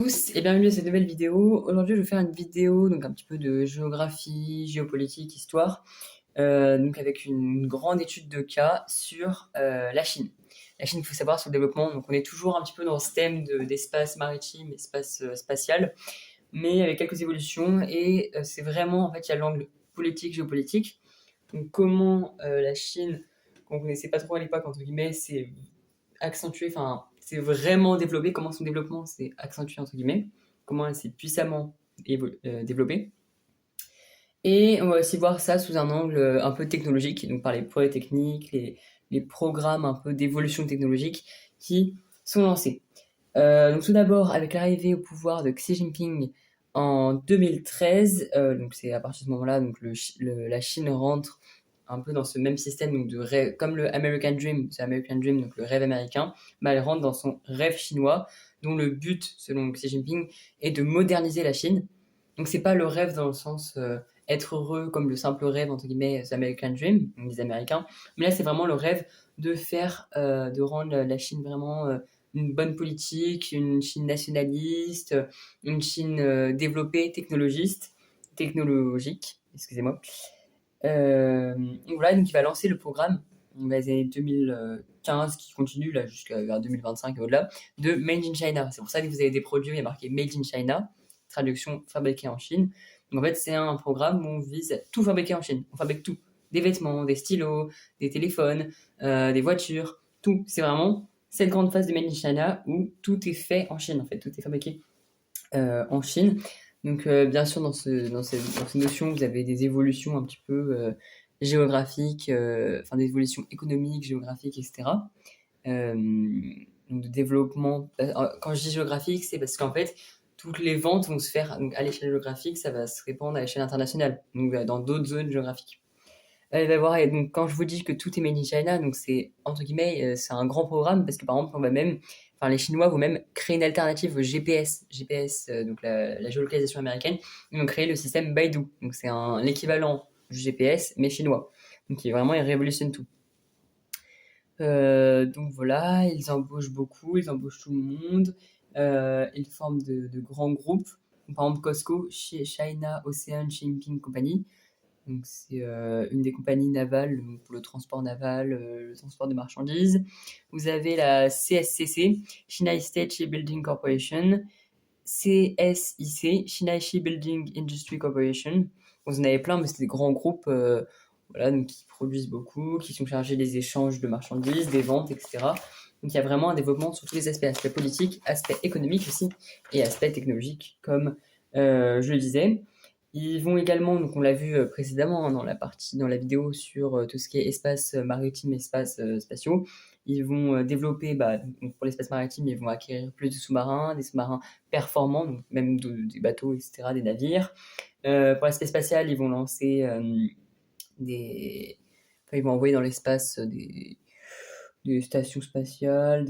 Tous et bienvenue à cette nouvelle vidéo. Aujourd'hui, je vais faire une vidéo donc un petit peu de géographie, géopolitique, histoire, donc avec une grande étude de cas sur la Chine. La Chine, il faut savoir sur le développement, donc on est toujours un petit peu dans ce thème d'espace maritime, espace spatial, mais avec quelques évolutions et c'est vraiment en fait il y a l'angle politique, géopolitique. Donc comment la Chine, qu'on connaissait pas trop à l'époque entre guillemets, c'est accentué, enfin, c'est vraiment développé, comment son développement s'est accentué, entre guillemets, comment elle s'est puissamment développée. Et on va aussi voir ça sous un angle un peu technologique, donc par les progrès techniques, les programmes un peu d'évolution technologique qui sont lancés. Donc tout d'abord, avec l'arrivée au pouvoir de Xi Jinping en 2013, donc c'est à partir de ce moment-là, donc la Chine rentre un peu dans ce même système, donc de rêve, comme le American Dream, c'est American Dream, donc le rêve américain, bah, elle rentre dans son rêve chinois, dont le but, selon Xi Jinping, est de moderniser la Chine. Donc c'est pas le rêve dans le sens être heureux comme le simple rêve entre guillemets the American Dream, donc les Américains, mais là c'est vraiment le rêve de faire, de rendre la Chine vraiment une bonne politique, une Chine nationaliste, une Chine développée, technologique, excusez-moi. Voilà, donc il va lancer le programme dans les années 2015 qui continue là jusqu'à vers 2025 et au-delà de Made in China. C'est pour ça que vous avez des produits, il y a marqué Made in China, traduction fabriqué en Chine. Donc en fait, c'est un programme où on vise à tout fabriquer en Chine. On fabrique tout. Des vêtements, des stylos, des téléphones, des voitures, tout. C'est vraiment cette grande phase de Made in China où tout est fait en Chine en fait, tout est fabriqué en Chine. Donc, bien sûr, dans ces notions, vous avez des évolutions un petit peu géographiques, enfin des évolutions économiques, géographiques, etc. Euh, donc de développement. Quand je dis géographique, c'est parce qu'en fait, toutes les ventes vont se faire donc, à l'échelle géographique, ça va se répandre à l'échelle internationale, donc dans d'autres zones géographiques. Il va y avoir, et donc quand je vous dis que tout est made in China, donc c'est entre guillemets, c'est un grand programme parce que par exemple, on va même, enfin les Chinois vont même créer une alternative au GPS, donc la géolocalisation américaine. Ils vont créer le système Baidu, donc c'est l'équivalent du GPS mais chinois, donc qui vraiment il révolutionne tout. Donc voilà, ils embauchent beaucoup, ils embauchent tout le monde, ils forment de grands groupes. Par exemple, Costco, China Ocean Shipping Company, donc c'est une des compagnies navales pour le transport naval, le transport de marchandises. Vous avez la CSCC, China State Shipbuilding Corporation, CSIC, China Shipbuilding Industry Corporation. Vous en avez plein, mais c'est des grands groupes voilà, donc qui produisent beaucoup, qui sont chargés des échanges de marchandises, des ventes, etc. Donc il y a vraiment un développement sur tous les aspects, aspect politique, aspect économique aussi, et aspect technologique, comme je le disais. Ils vont également, donc on l'a vu précédemment dans dans la vidéo sur tout ce qui est espace maritime, espace spatiaux. Ils vont développer, bah, donc pour l'espace maritime, ils vont acquérir plus de sous-marins, des sous-marins performants, donc même des bateaux, etc., des navires. Pour l'aspect spatial, ils vont lancer enfin, ils vont envoyer dans l'espace des stations spatiales,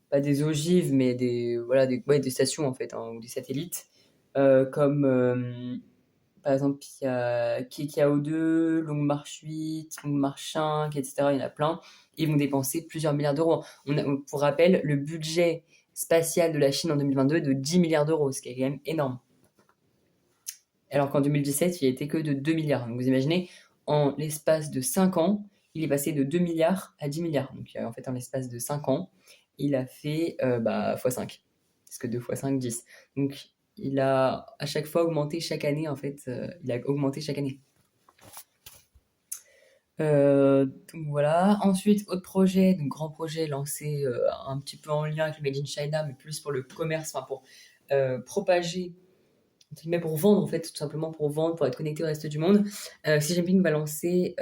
pas des ogives, mais voilà, ouais, des stations en fait, hein, ou des satellites, comme par exemple, il y a Kikao2, Long March 8, Long March 5, etc. Il y en a plein. Ils vont dépenser plusieurs milliards d'euros. Pour rappel, le budget spatial de la Chine en 2022 est de 10 milliards d'euros, ce qui est quand même énorme. Alors qu'en 2017, il était que de 2 milliards. Donc vous imaginez, en l'espace de 5 ans, il est passé de 2 milliards à 10 milliards. Donc en fait, en l'espace de 5 ans, il a fait x5. Parce que 2 x 5, 10. Donc il a à chaque fois augmenté chaque année, en fait. Il a augmenté chaque année. Donc voilà. Ensuite, autre projet, donc grand projet lancé un petit peu en lien avec le Made in China, mais plus pour le commerce, enfin pour propager, mais pour vendre en fait, tout simplement pour vendre, pour être connecté au reste du monde. Xi Jinping va lancer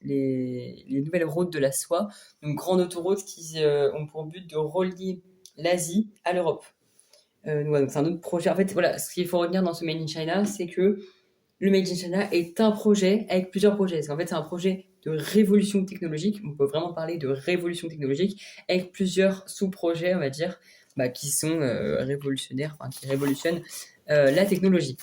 les nouvelles routes de la soie, donc grandes autoroutes qui ont pour but de relier l'Asie à l'Europe. Ouais, donc c'est un autre projet. En fait, voilà, ce qu'il faut retenir dans ce Made in China, c'est que le Made in China est un projet avec plusieurs projets. Parce qu'en fait, c'est un projet de révolution technologique. On peut vraiment parler de révolution technologique avec plusieurs sous-projets, on va dire, bah, qui sont révolutionnaires, enfin, qui révolutionnent la technologie.